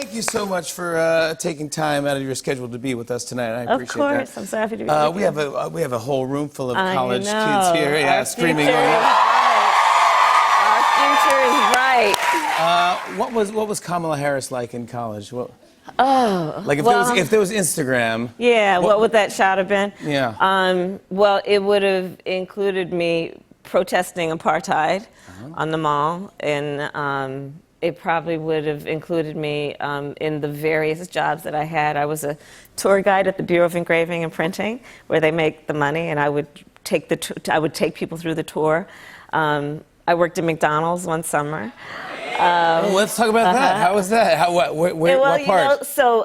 thank you so much for taking time out of your schedule to be with us tonight. I appreciate that. Of course, I'm so happy to be with you. We have a whole room full of college kids here, screaming. Our future is bright. What was Kamala Harris like in college? Like if there was Instagram. Yeah, what would that shot have been? Yeah. Well, it would have included me protesting apartheid on the mall, and it probably would have included me in the various jobs that I had. I was a tour guide at the Bureau of Engraving and Printing, where they make the money, and I would take people through the tour. I worked at McDonald's one summer. Let's talk about that. How was that? What part?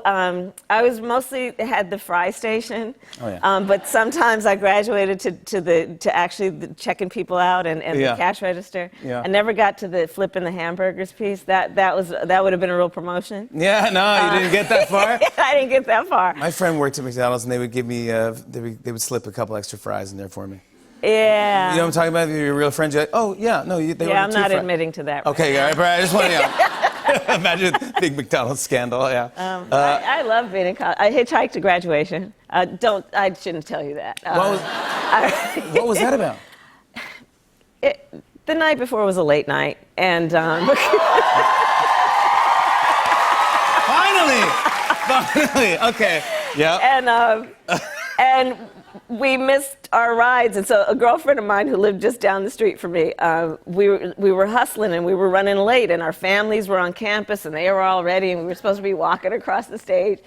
I was mostly had the fry station, but sometimes I graduated to actually checking people out and the cash register. Yeah. I never got to the flipping the hamburgers piece. That would have been a real promotion. Yeah, no, you didn't get that far. I didn't get that far. My friend worked at McDonald's, and they would give me they would slip a couple extra fries in there for me. Yeah. You know what I'm talking about? Your real friends, you're like, oh, yeah, no, they I'm not admitting to that. Okay, all right, I just want to imagine a big McDonald's scandal, yeah. I love being in college. I hitchhiked to graduation. I shouldn't tell you that. What was that about? The night before was a late night, and... Finally, okay, yeah. And we missed our rides, and so a girlfriend of mine who lived just down the street from me, we were hustling and we were running late, and our families were on campus and they were all ready, and we were supposed to be walking across the stage,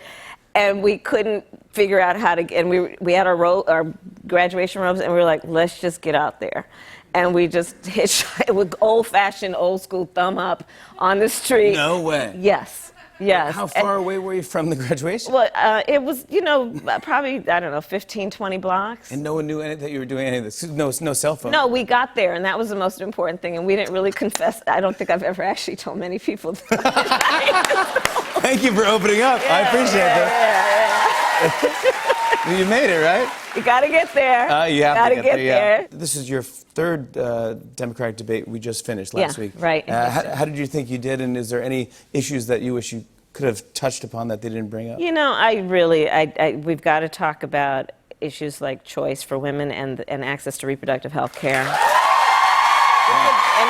and we couldn't figure out how to. And we had our graduation robes, and we were like, let's just get out there. And we just hitchhiked with old-fashioned, old-school thumb up on the street. No way. Yes. Yes. How far away were you from the graduation? Well, it was, probably, I don't know, 15, 20 blocks. And no one knew that you were doing any of this? No cell phone? No, we got there, and that was the most important thing, and we didn't really confess. I don't think I've ever actually told many people that. Thank you for opening up. I appreciate that. You made it, right? You got to get there. You have to get there. Yeah. This is your third Democratic debate we just finished last week. Right. How did you think you did, and is there any issues that you wish you could have touched upon that they didn't bring up? We've got to talk about issues like choice for women and access to reproductive health care. And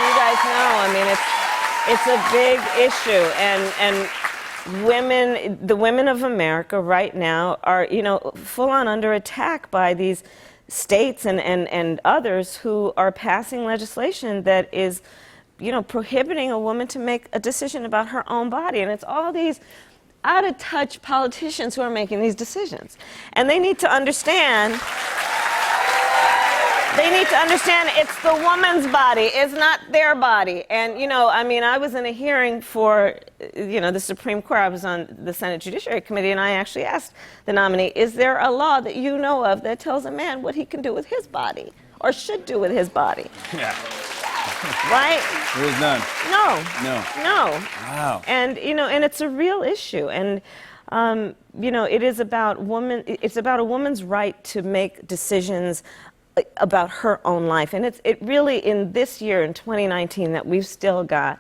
you guys know, it's a big issue, and the women of America right now are, full on under attack by these states and others who are passing legislation that is, prohibiting a woman to make a decision about her own body. And it's all these out-of-touch politicians who are making these decisions. And they need to understand it's the woman's body, it's not their body. And, I was in a hearing for, the Supreme Court. I was on the Senate Judiciary Committee, and I actually asked the nominee, is there a law that you know of that tells a man what he can do with his body or should do with his body? Yeah. Right? There is none. No. Wow. And, and it's a real issue. And, it is about it's about a woman's right to make decisions about her own life. And it really, in this year, in 2019, that we've still got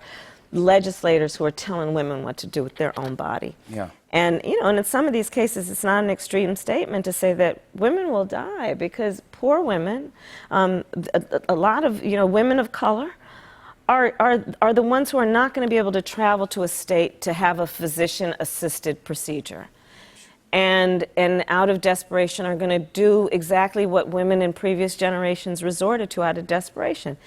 legislators who are telling women what to do with their own body. Yeah. And, and in some of these cases, it's not an extreme statement to say that women will die because poor women, a lot of, women of color are the ones who are not going to be able to travel to a state to have a physician-assisted procedure. And out of desperation are going to do exactly what women in previous generations resorted to out of desperation.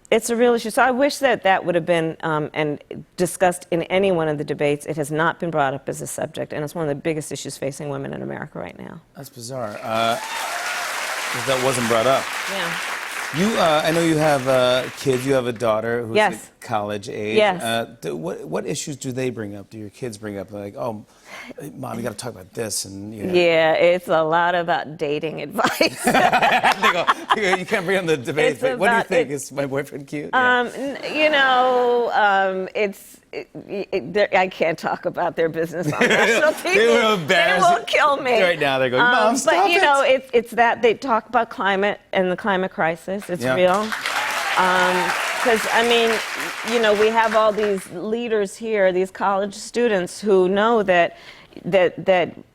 It's a real issue. So I wish that would have been and discussed in any one of the debates. It has not been brought up as a subject, and it's one of the biggest issues facing women in America right now. That's bizarre. That wasn't brought up. Yeah. I know you have kids. You have a daughter who's Yes. college age. Yes. What issues do they bring up? Do your kids bring up? Like, oh, Mom, you got to talk about this, and Yeah, it's a lot about dating advice. They go, you can't bring up the debate. But what do you think? Is my boyfriend cute? I can't talk about their business on national TV. They were embarrassed. They will kill me. Right now, they're going, Mom, stop it. But, it's that they talk about climate and the climate crisis. It's real. Because, you know, we have all these leaders here, these college students who know that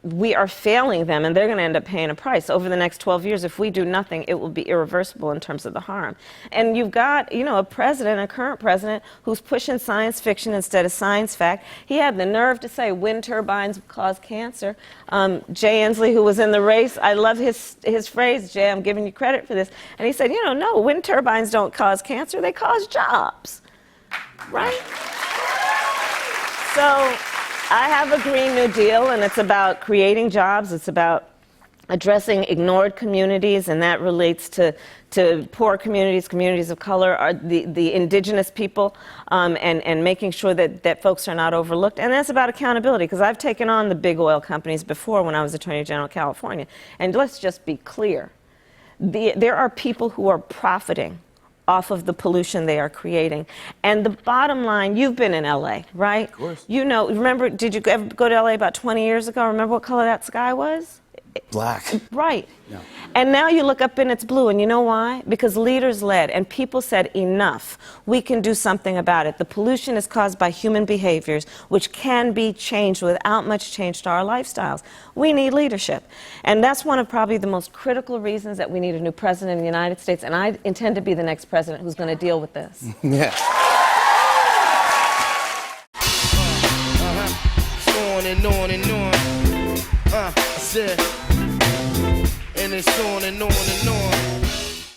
we are failing them, and they're going to end up paying a price over the next 12 years. If we do nothing, it will be irreversible in terms of the harm. And you've got, you know, a current president, who's pushing science fiction instead of science fact. He had the nerve to say wind turbines cause cancer. Jay Inslee, who was in the race, I love his phrase, Jay, I'm giving you credit for this. And he said, you know, no, wind turbines don't cause cancer, they cause jobs. Right? So I have a Green New Deal, and it's about creating jobs. It's about addressing ignored communities, and that relates to poor communities, communities of color, the indigenous people, and making sure that folks are not overlooked. And that's about accountability, because I've taken on the big oil companies before when I was Attorney General of California. And let's just be clear. There are people who are profiting off of the pollution they are creating. And the bottom line, you've been in LA, right? Of course. You know, remember, did you ever go to LA about 20 years ago? Remember what color that sky was? Black. Right. No. And now you look up and it's blue, and you know why? Because leaders led, and people said, enough. We can do something about it. The pollution is caused by human behaviors, which can be changed without much change to our lifestyles. We need leadership. And that's one of probably the most critical reasons that we need a new president in the United States, and I intend to be the next president who's going to deal with this. Yeah. On and on and on. I said, and it's on and on and on.